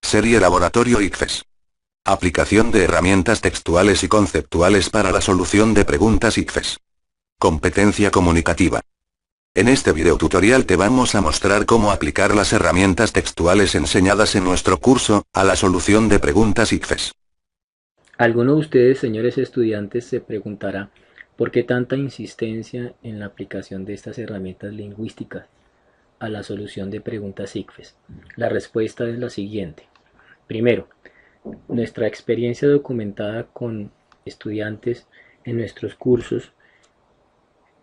Serie Laboratorio ICFES. Aplicación de herramientas textuales y conceptuales para la solución de preguntas ICFES. Competencia comunicativa. En este video tutorial te vamos a mostrar cómo aplicar las herramientas textuales enseñadas en nuestro curso, a la solución de preguntas ICFES. Alguno de ustedes, señores estudiantes, se preguntará ¿por qué tanta insistencia en la aplicación de estas herramientas lingüísticas a la solución de preguntas ICFES? La respuesta es la siguiente. Primero, nuestra experiencia documentada con estudiantes en nuestros cursos,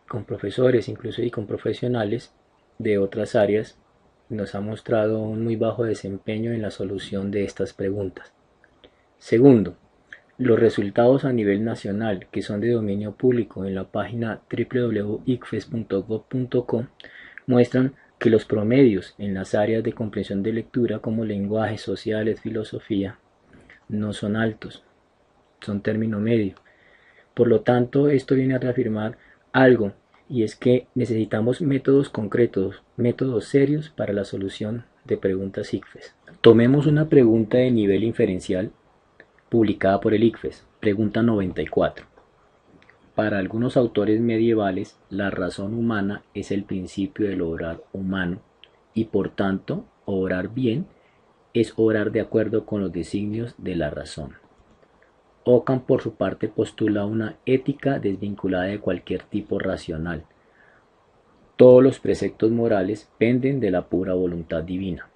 con profesores incluso y con profesionales de otras áreas, nos ha mostrado un muy bajo desempeño en la solución de estas preguntas. Segundo, los resultados a nivel nacional, que son de dominio público en la página www.icfes.gov.co, muestran que los promedios en las áreas de comprensión de lectura como lenguajes sociales, filosofía, no son altos, son término medio. Por lo tanto, esto viene a reafirmar algo, y es que necesitamos métodos concretos, métodos serios para la solución de preguntas ICFES. Tomemos una pregunta de nivel inferencial publicada por el ICFES, pregunta 94. Para algunos autores medievales, la razón humana es el principio del obrar humano, y por tanto, obrar bien es obrar de acuerdo con los designios de la razón. Ockham, por su parte, postula una ética desvinculada de cualquier tipo racional. Todos los preceptos morales penden de la pura voluntad divina.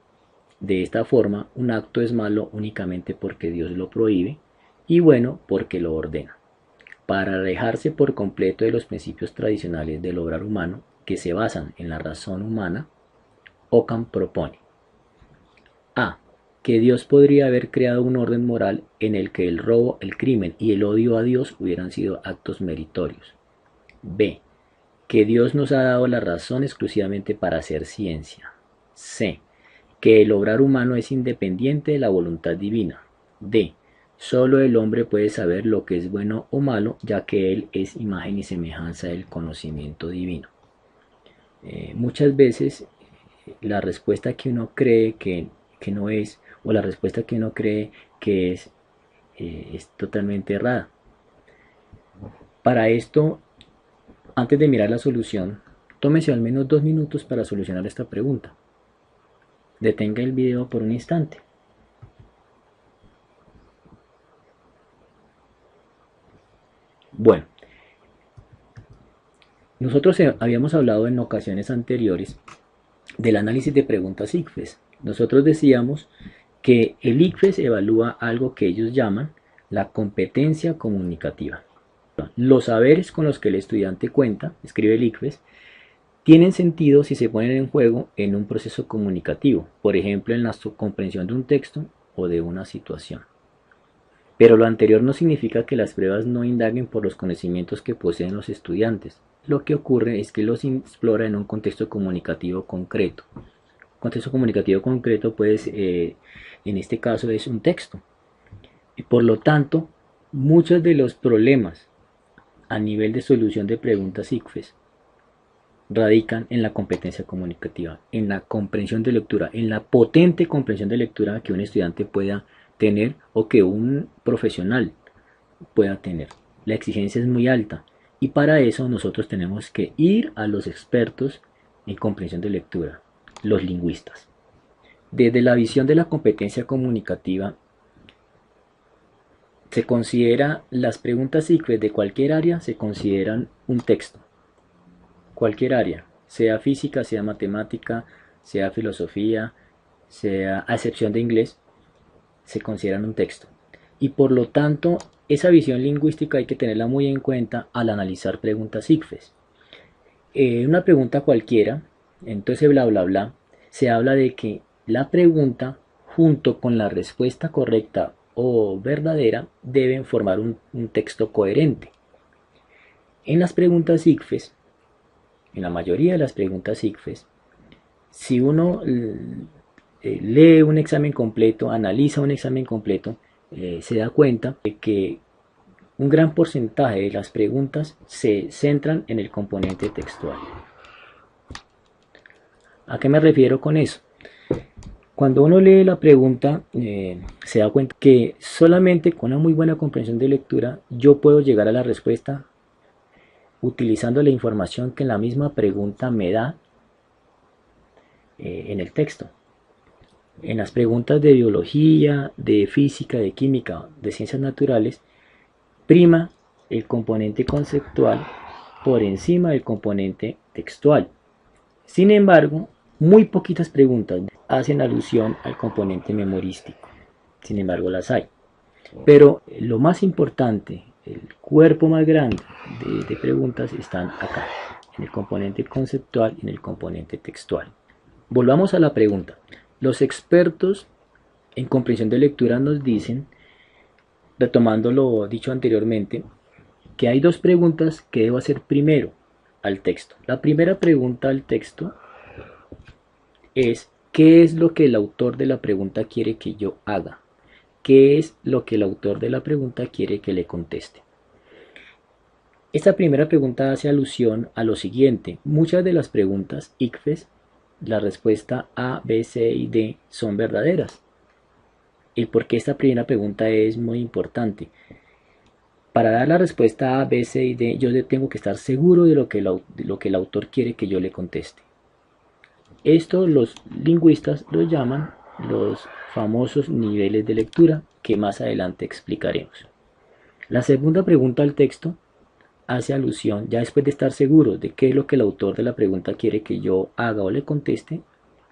De esta forma, un acto es malo únicamente porque Dios lo prohíbe y bueno porque lo ordena. Para alejarse por completo de los principios tradicionales del obrar humano, que se basan en la razón humana, Ockham propone a. Que Dios podría haber creado un orden moral en el que el robo, el crimen y el odio a Dios hubieran sido actos meritorios. B. Que Dios nos ha dado la razón exclusivamente para hacer ciencia. C. Que el obrar humano es independiente de la voluntad divina. D. Solo el hombre puede saber lo que es bueno o malo, ya que él es imagen y semejanza del conocimiento divino. Muchas veces la respuesta que uno cree que no es, o la respuesta que uno cree que es totalmente errada. Para esto, antes de mirar la solución, tómese al menos 2 minutos para solucionar esta pregunta. Detenga el video por un instante. Bueno, nosotros habíamos hablado en ocasiones anteriores del análisis de preguntas ICFES. Nosotros decíamos que el ICFES evalúa algo que ellos llaman la competencia comunicativa. Los saberes con los que el estudiante cuenta, escribe el ICFES, tienen sentido si se ponen en juego en un proceso comunicativo, por ejemplo en la comprensión de un texto o de una situación. Pero lo anterior no significa que las pruebas no indaguen por los conocimientos que poseen los estudiantes. Lo que ocurre es que los explora en un contexto comunicativo concreto. Contexto comunicativo concreto, pues, en este caso es un texto. Y por lo tanto, muchos de los problemas a nivel de solución de preguntas ICFES radican en la competencia comunicativa, en la comprensión de lectura, en la potente comprensión de lectura que un estudiante pueda tener o que un profesional pueda tener. La exigencia es muy alta y para eso nosotros tenemos que ir a los expertos en comprensión de lectura, los lingüistas. Desde la visión de la competencia comunicativa, se considera las preguntas ICFES de cualquier área se consideran un texto. Cualquier área, sea física, sea matemática, sea filosofía, sea a excepción de inglés, se consideran un texto. Y por lo tanto, esa visión lingüística hay que tenerla muy en cuenta al analizar preguntas ICFES. Una pregunta cualquiera, entonces bla bla bla, se habla de que la pregunta junto con la respuesta correcta o verdadera deben formar un texto coherente. En las preguntas ICFES, en la mayoría de las preguntas ICFES, si uno lee un examen completo, analiza un examen completo, se da cuenta de que un gran porcentaje de las preguntas se centran en el componente textual. ¿A qué me refiero con eso? Cuando uno lee la pregunta, se da cuenta que solamente con una muy buena comprensión de lectura yo puedo llegar a la respuesta utilizando la información que la misma pregunta me da en el texto. En las preguntas de biología, de física, de química, de ciencias naturales, prima el componente conceptual por encima del componente textual. Sin embargo, muy poquitas preguntas hacen alusión al componente memorístico. Sin embargo, las hay. Pero lo más importante, el cuerpo más grande de preguntas están acá, en el componente conceptual y en el componente textual. Volvamos a la pregunta. Los expertos en comprensión de lectura nos dicen, retomando lo dicho anteriormente, que hay dos preguntas que debo hacer primero al texto. La primera pregunta al texto es: ¿qué es lo que el autor de la pregunta quiere que yo haga? ¿Qué es lo que el autor de la pregunta quiere que le conteste? Esta primera pregunta hace alusión a lo siguiente. Muchas de las preguntas ICFES, la respuesta A, B, C y D son verdaderas. El por qué esta primera pregunta es muy importante. Para dar la respuesta A, B, C y D, yo tengo que estar seguro de lo que el autor quiere que yo le conteste. Esto los lingüistas lo llaman los famosos niveles de lectura, que más adelante explicaremos. La segunda pregunta al texto hace alusión, ya después de estar seguro de qué es lo que el autor de la pregunta quiere que yo haga o le conteste,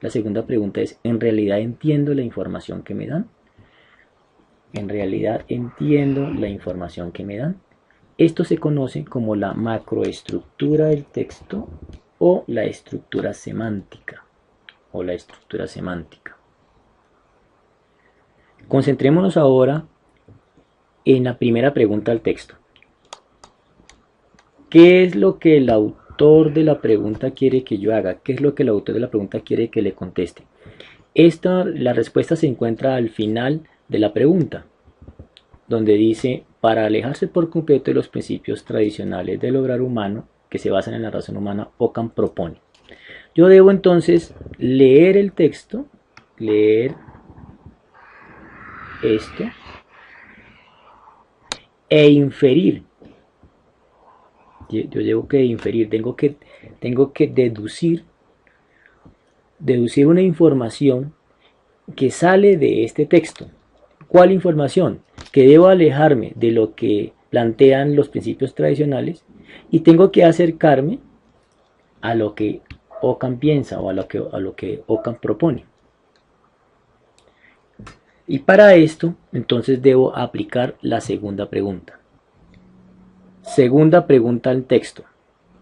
la segunda pregunta es: ¿en realidad entiendo la información que me dan? ¿En realidad entiendo la información que me dan? Esto se conoce como la macroestructura del texto o la estructura semántica. Concentrémonos ahora en la primera pregunta al texto. ¿Qué es lo que el autor de la pregunta quiere que yo haga? ¿Qué es lo que el autor de la pregunta quiere que le conteste? La respuesta se encuentra al final de la pregunta, donde dice: para alejarse por completo de los principios tradicionales del obrar humano que se basan en la razón humana, Ockham propone. Yo debo entonces leer el texto, leer esto e inferir. Yo tengo que inferir, tengo que deducir una información que sale de este texto. ¿Cuál información? Que debo alejarme de lo que plantean los principios tradicionales y tengo que acercarme a lo que Ockham piensa o a lo que Ockham propone. Y para esto, entonces debo aplicar la segunda pregunta. Segunda pregunta al texto: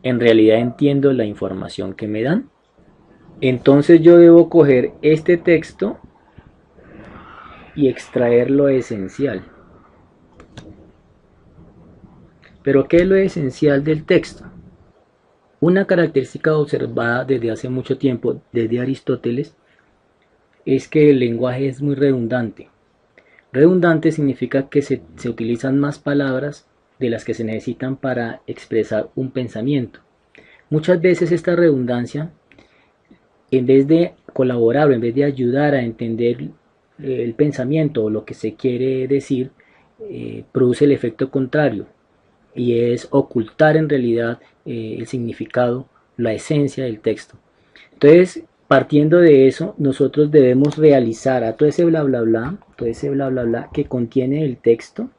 ¿en realidad entiendo la información que me dan? Entonces yo debo coger este texto y extraer lo esencial. ¿Pero qué es lo esencial del texto? Una característica observada desde hace mucho tiempo, desde Aristóteles, es que el lenguaje es muy redundante. Redundante significa que se utilizan más palabras de las que se necesitan para expresar un pensamiento. Muchas veces esta redundancia, en vez de colaborar o en vez de ayudar a entender el pensamiento o lo que se quiere decir, produce el efecto contrario, y es ocultar en realidad el significado, la esencia del texto. Entonces, partiendo de eso, nosotros debemos realizar a todo ese bla bla bla que contiene el texto.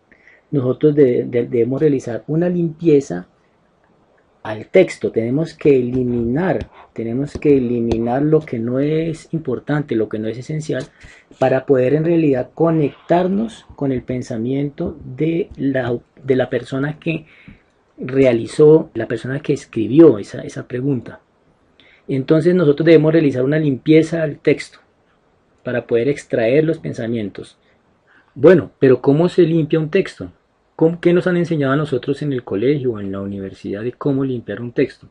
Nosotros debemos realizar una limpieza al texto. Tenemos que eliminar lo que no es importante, lo que no es esencial, para poder en realidad conectarnos con el pensamiento de la persona que realizó, la persona que escribió esa pregunta. Entonces nosotros debemos realizar una limpieza al texto para poder extraer los pensamientos. Bueno, pero ¿cómo se limpia un texto? ¿Qué nos han enseñado a nosotros en el colegio o en la universidad de cómo limpiar un texto?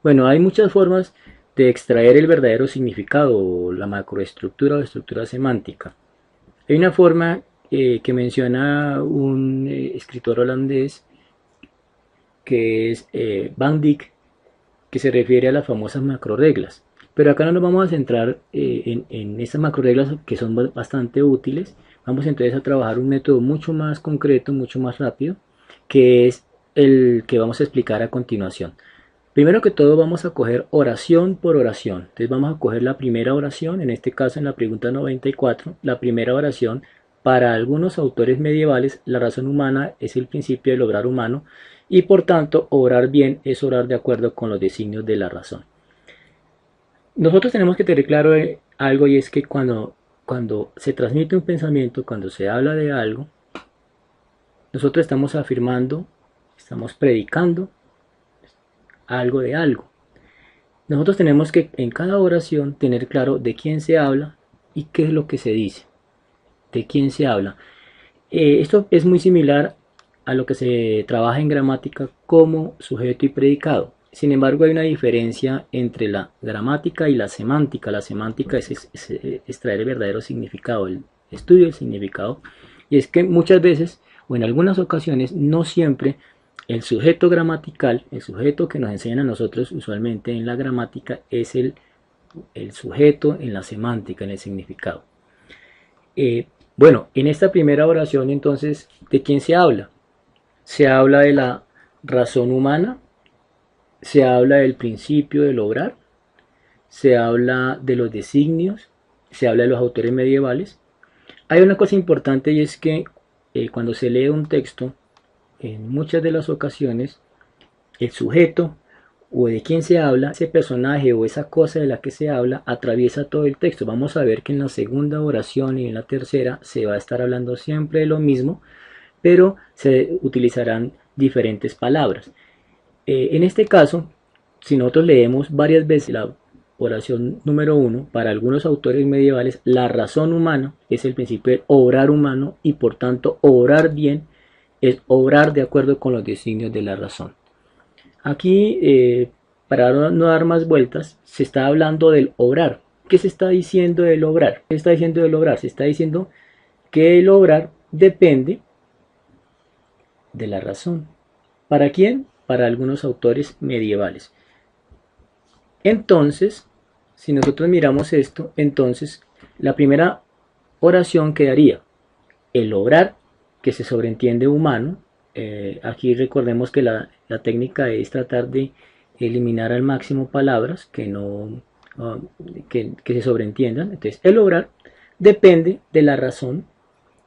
Bueno, hay muchas formas de extraer el verdadero significado, o la macroestructura o estructura semántica. Hay una forma que menciona un escritor holandés, que es Van Dijk, que se refiere a las famosas macroreglas. Pero acá no nos vamos a centrar en estas macro reglas que son bastante útiles. Vamos entonces a trabajar un método mucho más concreto, mucho más rápido, que es el que vamos a explicar a continuación. Primero que todo vamos a coger oración por oración. Entonces vamos a coger la primera oración, en este caso en la pregunta 94, la primera oración. Para algunos autores medievales, la razón humana es el principio del obrar humano y por tanto obrar bien es obrar de acuerdo con los designios de la razón. Nosotros tenemos que tener claro algo, y es que cuando se transmite un pensamiento, cuando se habla de algo, nosotros estamos afirmando, estamos predicando algo de algo. Nosotros tenemos que en cada oración tener claro de quién se habla y qué es lo que se dice. De quién se habla. Esto es muy similar a lo que se trabaja en gramática como sujeto y predicado. Sin embargo, hay una diferencia entre la gramática y la semántica. La semántica es extraer el verdadero significado, el estudio del significado. Y es que muchas veces, o en algunas ocasiones, no siempre el sujeto gramatical, el sujeto que nos enseñan a nosotros usualmente en la gramática, es el sujeto en la semántica, en el significado. Bueno, en esta primera oración entonces, ¿de quién se habla? Se habla de la razón humana, se habla del principio del obrar, se habla de los designios, se habla de los autores medievales. Hay una cosa importante, y es que cuando se lee un texto, en muchas de las ocasiones, el sujeto o de quién se habla, ese personaje o esa cosa de la que se habla, atraviesa todo el texto. Vamos a ver que en la segunda oración y en la tercera se va a estar hablando siempre de lo mismo, pero se utilizarán diferentes palabras. En este caso, si nosotros leemos varias veces la oración número 1, para algunos autores medievales, la razón humana es el principio del obrar humano y por tanto obrar bien es obrar de acuerdo con los designios de la razón. Aquí, para no dar más vueltas, se está hablando del obrar. ¿Qué se está diciendo del obrar? ¿Qué se está diciendo del obrar? Se está diciendo que el obrar depende de la razón. ¿Para quién? Para algunos autores medievales. Entonces, si nosotros miramos esto, entonces la primera oración quedaría el obrar, que se sobreentiende humano. Aquí recordemos que la técnica es tratar de eliminar al máximo palabras que se sobreentiendan. Entonces, el obrar depende de la razón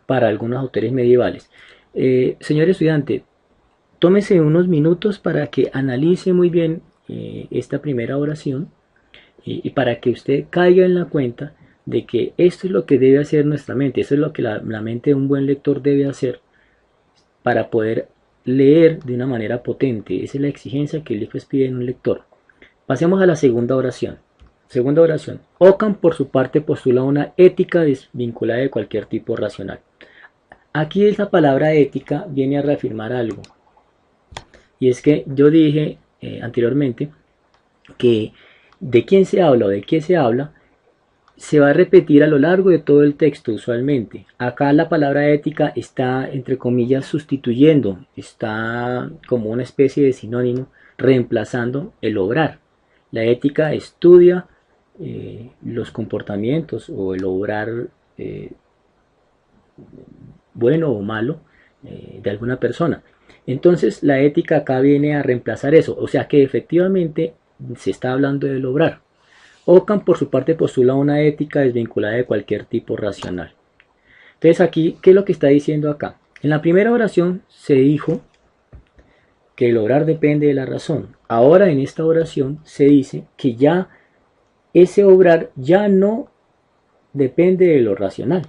para algunos autores medievales. Señor estudiante, tómese unos minutos para que analice muy bien esta primera oración y para que usted caiga en la cuenta de que esto es lo que debe hacer nuestra mente, esto es lo que la mente de un buen lector debe hacer para poder leer de una manera potente. Esa es la exigencia que el IFES pide en un lector. Pasemos a la segunda oración. Segunda oración. Ockham por su parte postula una ética desvinculada de cualquier tipo racional. Aquí esa palabra ética viene a reafirmar algo. Y es que yo dije anteriormente que de quién se habla o de qué se habla se va a repetir a lo largo de todo el texto usualmente. Acá la palabra ética está entre comillas sustituyendo, está como una especie de sinónimo reemplazando el obrar. La ética estudia los comportamientos o el obrar bueno o malo de alguna persona. Entonces la ética acá viene a reemplazar eso, o sea que efectivamente se está hablando del obrar. Ockham por su parte postula una ética desvinculada de cualquier tipo racional. Entonces aquí, ¿qué es lo que está diciendo acá? En la primera oración se dijo que el obrar depende de la razón. Ahora en esta oración se dice que ya ese obrar ya no depende de lo racional.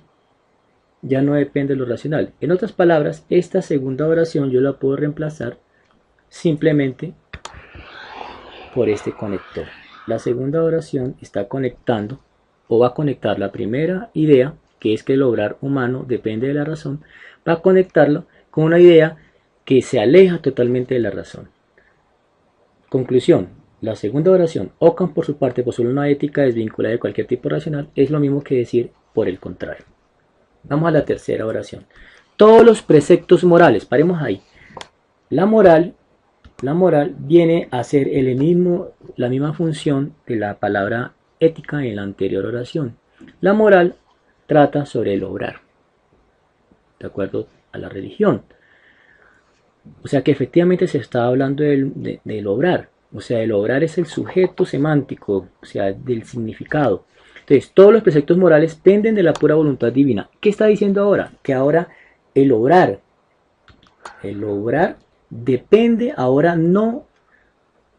Ya no depende de lo racional. En otras palabras, esta segunda oración yo la puedo reemplazar simplemente por este conector. La segunda oración está conectando o va a conectar la primera idea, que es que el obrar humano depende de la razón, va a conectarlo con una idea que se aleja totalmente de la razón. Conclusión, la segunda oración, Ockham por su parte postula una ética desvinculada de cualquier tipo racional, es lo mismo que decir por el contrario. Vamos a la tercera oración. Todos los preceptos morales, paremos ahí. La moral viene a ser la misma función de la palabra ética en la anterior oración. La moral trata sobre el obrar, de acuerdo a la religión. O sea que efectivamente se está hablando del obrar. O sea, el obrar es el sujeto semántico, o sea, del significado. Entonces, todos los preceptos morales penden de la pura voluntad divina. ¿Qué está diciendo ahora? Que ahora el obrar depende ahora no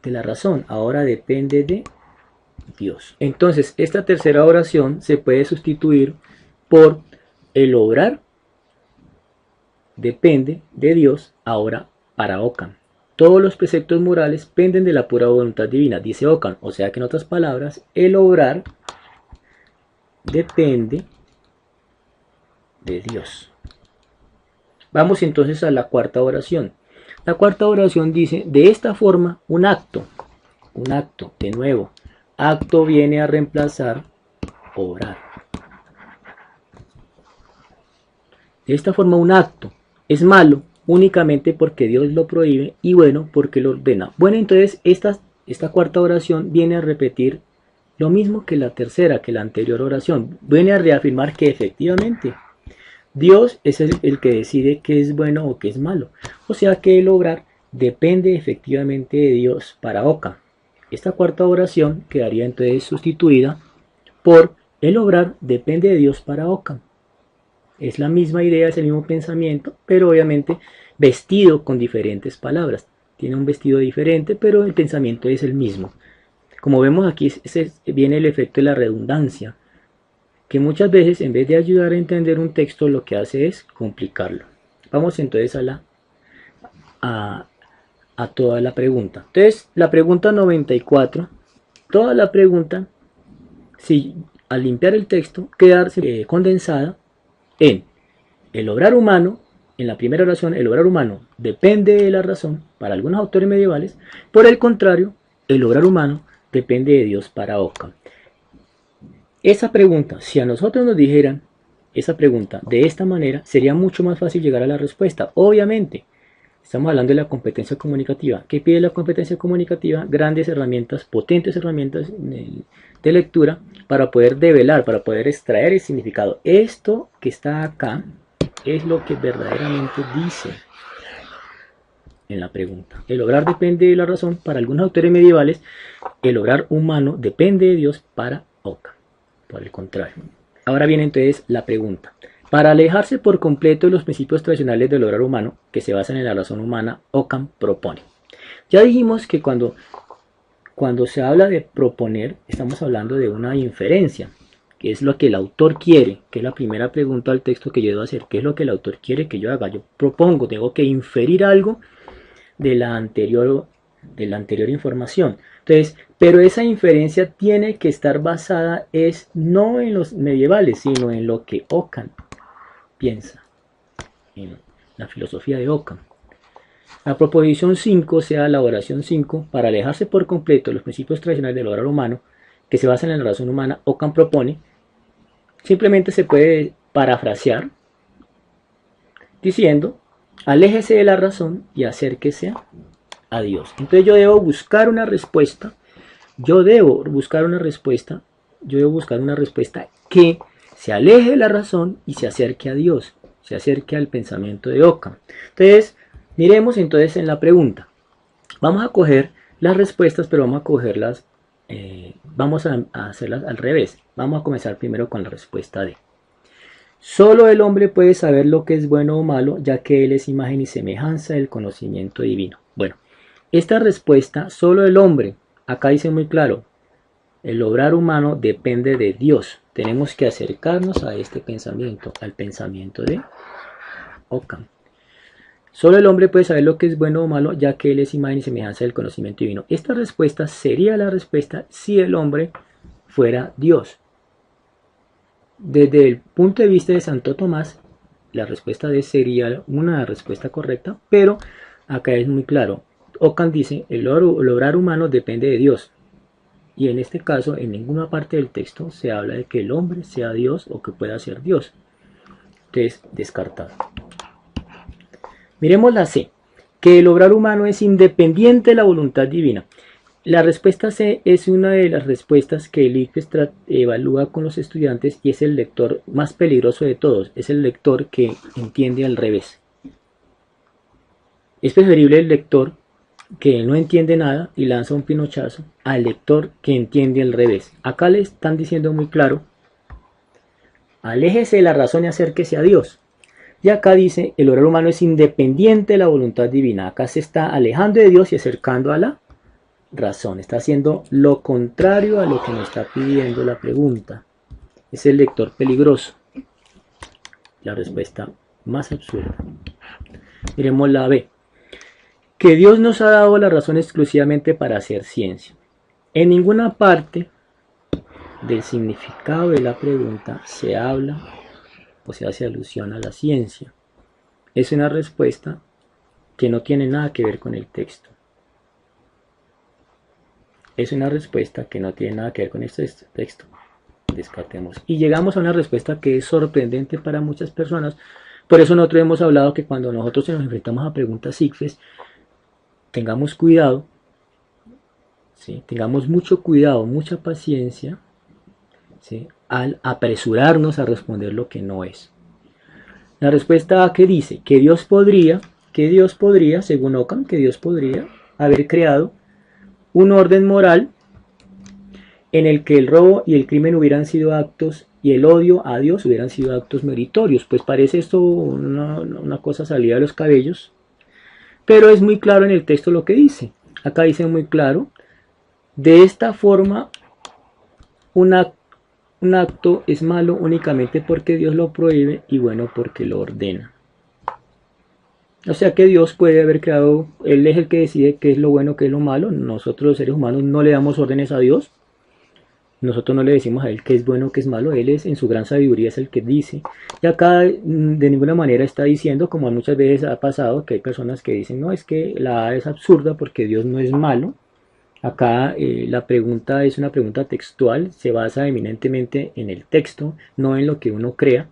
de la razón, ahora depende de Dios. Entonces, esta tercera oración se puede sustituir por el obrar depende de Dios, ahora para Ockham. Todos los preceptos morales penden de la pura voluntad divina, dice Ockham. O sea que en otras palabras, el obrar depende de Dios. Vamos entonces a la cuarta oración. La cuarta oración dice, de esta forma, un acto, de nuevo, acto viene a reemplazar obrar. De esta forma, un acto es malo únicamente porque Dios lo prohíbe y bueno porque lo ordena. Bueno, entonces esta cuarta oración viene a repetir lo mismo que la tercera, que la anterior oración. Viene a reafirmar que efectivamente Dios es el que decide qué es bueno o qué es malo. O sea que el obrar depende efectivamente de Dios para Ockham. Esta cuarta oración quedaría entonces sustituida por el obrar depende de Dios para Ockham. Es la misma idea, es el mismo pensamiento, pero obviamente vestido con diferentes palabras. Tiene un vestido diferente, pero el pensamiento es el mismo. Como vemos aquí, viene el efecto de la redundancia, que muchas veces en vez de ayudar a entender un texto, lo que hace es complicarlo. Vamos entonces a toda la pregunta. Entonces, la pregunta 94, toda la pregunta, si al limpiar el texto, quedarse condensada en el obrar humano. En la primera oración, el obrar humano depende de la razón para algunos autores medievales. Por el contrario, el obrar humano depende de Dios para Ockham. Esa pregunta, si a nosotros nos dijeran esa pregunta de esta manera, sería mucho más fácil llegar a la respuesta. Obviamente, estamos hablando de la competencia comunicativa. ¿Qué pide la competencia comunicativa? Grandes herramientas, potentes herramientas de lectura para poder develar, para poder extraer el significado. Esto que está acá es lo que verdaderamente dice en la pregunta. El obrar depende de la razón para algunos autores medievales. El obrar humano depende de Dios para Ockham. Por el contrario. Ahora viene entonces la pregunta. Para alejarse por completo de los principios tradicionales del obrar humano, que se basan en la razón humana, Ockham propone. Ya dijimos que cuando se habla de proponer, estamos hablando de una inferencia, que es lo que el autor quiere, que es la primera pregunta al texto que yo debo hacer. ¿Qué es lo que el autor quiere que yo haga? Yo propongo, tengo que inferir algo de la anterior información. Entonces, pero esa inferencia tiene que estar basada no en los medievales, sino en lo que Ockham piensa, en la filosofía de Ockham. La proposición 5, o sea, la oración 5, para alejarse por completo de los principios tradicionales del obrar humano, que se basan en la razón humana, Ockham propone, simplemente se puede parafrasear diciendo, aléjese de la razón y acérquese a Dios. Entonces yo debo buscar una respuesta, que se aleje de la razón y se acerque a Dios, se acerque al pensamiento de Ockham. Entonces, miremos entonces en la pregunta. Vamos a coger las respuestas, pero vamos a cogerlas, vamos a hacerlas al revés. Vamos a comenzar primero con la respuesta D. Solo el hombre puede saber lo que es bueno o malo, ya que él es imagen y semejanza del conocimiento divino. Bueno, esta respuesta, solo el hombre, acá dice muy claro, el obrar humano depende de Dios. Tenemos que acercarnos a este pensamiento, al pensamiento de Ockham. Solo el hombre puede saber lo que es bueno o malo, ya que él es imagen y semejanza del conocimiento divino. Esta respuesta sería la respuesta si el hombre fuera Dios. Desde el punto de vista de Santo Tomás, la respuesta D sería una respuesta correcta, pero acá es muy claro. Ockham dice, el obrar humano depende de Dios. Y en este caso, en ninguna parte del texto se habla de que el hombre sea Dios o que pueda ser Dios. Entonces, descartado. Miremos la C, que el obrar humano es independiente de la voluntad divina. La respuesta C es una de las respuestas que el ICFES evalúa con los estudiantes y es el lector más peligroso de todos. Es el lector que entiende al revés. Es preferible el lector que no entiende nada y lanza un pinochazo al lector que entiende al revés. Acá le están diciendo muy claro: aléjese de la razón y acérquese a Dios. Y acá dice: el orar humano es independiente de la voluntad divina. Acá se está alejando de Dios y acercando a la razón. Está haciendo lo contrario a lo que nos está pidiendo la pregunta. Es el lector peligroso. La respuesta más absurda. Miremos la B. Que Dios nos ha dado la razón exclusivamente para hacer ciencia. En ninguna parte del significado de la pregunta se habla o se hace alusión a la ciencia. Es una respuesta que no tiene nada que ver con el texto. Es una respuesta que no tiene nada que ver con este texto. Descartemos. Y llegamos a una respuesta que es sorprendente para muchas personas. Por eso nosotros hemos hablado que cuando nosotros nos enfrentamos a preguntas ICFES, tengamos cuidado, ¿sí? Tengamos mucho cuidado, mucha paciencia, ¿sí? Al apresurarnos a responder lo que no es. La respuesta A, que dice que Dios podría, según Ockham, que Dios podría haber creado un orden moral en el que el robo y el crimen hubieran sido actos y el odio a Dios hubieran sido actos meritorios. Pues parece esto una cosa salida de los cabellos, pero es muy claro en el texto lo que dice. Acá dice muy claro: de esta forma un acto es malo únicamente porque Dios lo prohíbe y bueno porque lo ordena. O sea que Dios puede haber creado, Él es el que decide qué es lo bueno, qué es lo malo. Nosotros los seres humanos no le damos órdenes a Dios. Nosotros no le decimos a Él qué es bueno, qué es malo. Él es, en su gran sabiduría, es el que dice. Y acá de ninguna manera está diciendo, como muchas veces ha pasado, que hay personas que dicen: no, es que la A es absurda porque Dios no es malo. Acá la pregunta es una pregunta textual, se basa eminentemente en el texto, no en lo que uno crea.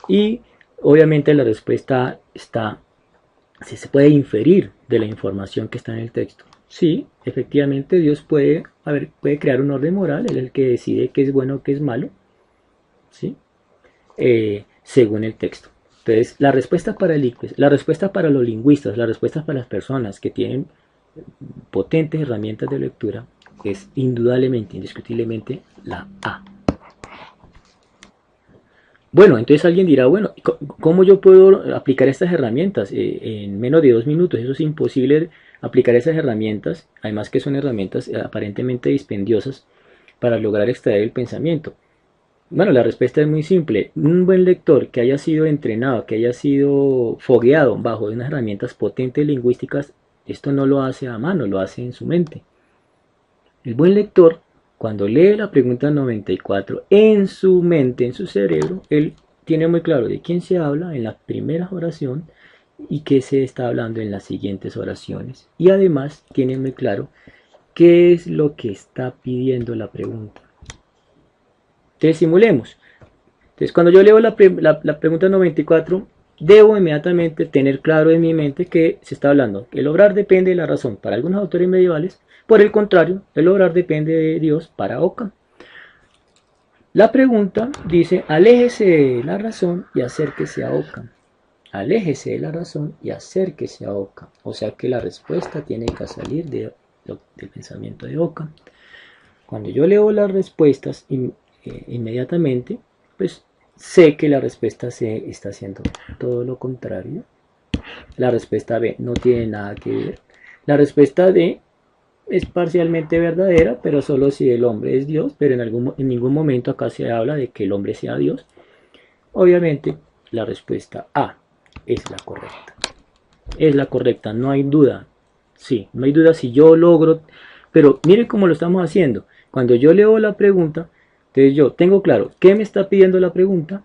Y obviamente la respuesta se puede inferir de la información que está en el texto. Sí, efectivamente Dios puede crear un orden moral, Él es el que decide qué es bueno, qué es malo, ¿sí? Según el texto. Entonces, la respuesta para el ICFES, la respuesta para los lingüistas, la respuesta para las personas que tienen potentes herramientas de lectura es indudablemente, indiscutiblemente la A. Bueno, entonces alguien dirá: bueno, ¿cómo yo puedo aplicar estas herramientas en menos de 2 minutos? Eso es imposible aplicar esas herramientas, además que son herramientas aparentemente dispendiosas para lograr extraer el pensamiento. Bueno, la respuesta es muy simple. Un buen lector que haya sido entrenado, que haya sido fogueado bajo unas herramientas potentes lingüísticas, esto no lo hace a mano, lo hace en su mente. El buen lector, cuando lee la pregunta 94, en su mente, en su cerebro, él tiene muy claro de quién se habla en la primera oración y qué se está hablando en las siguientes oraciones. Y además tiene muy claro qué es lo que está pidiendo la pregunta. Entonces simulemos. Entonces cuando yo leo la pregunta 94, debo inmediatamente tener claro en mi mente que se está hablando. El obrar depende de la razón para algunos autores medievales. Por el contrario, el obrar depende de Dios para Ockham. La pregunta dice: aléjese de la razón y acérquese a Ockham. Aléjese de la razón y acérquese a Ockham. O sea que la respuesta tiene que salir del pensamiento de Ockham. Cuando yo leo las respuestas inmediatamente, pues sé que la respuesta C está haciendo todo lo contrario. La respuesta B no tiene nada que ver. La respuesta D es parcialmente verdadera, pero solo si el hombre es Dios, pero en ningún momento acá se habla de que el hombre sea Dios. Obviamente la respuesta A es la correcta. Es la correcta, no hay duda. Sí, no hay duda si yo logro. Pero miren cómo lo estamos haciendo. Cuando yo leo la pregunta, entonces yo tengo claro qué me está pidiendo la pregunta.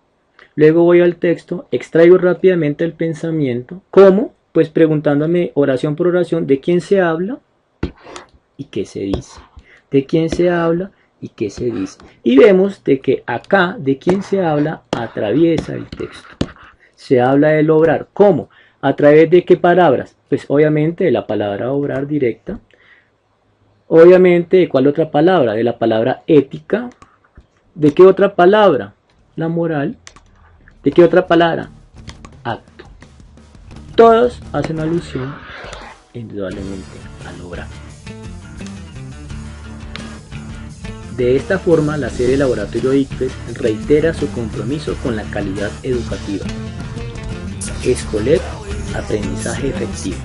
Luego voy al texto, extraigo rápidamente el pensamiento. ¿Cómo? Pues preguntándome oración por oración de quién se habla y qué se dice. De quién se habla y qué se dice. Y vemos de que acá de quién se habla atraviesa el texto. Se habla del obrar. ¿Cómo? ¿A través de qué palabras? Pues obviamente de la palabra obrar directa. Obviamente, ¿de cuál otra palabra? De la palabra ética. ¿De qué otra palabra? La moral. ¿De qué otra palabra? Acto. Todos hacen alusión indudablemente al obrar. De esta forma, la serie Laboratorio ICFES reitera su compromiso con la calidad educativa. Escolet, aprendizaje efectivo.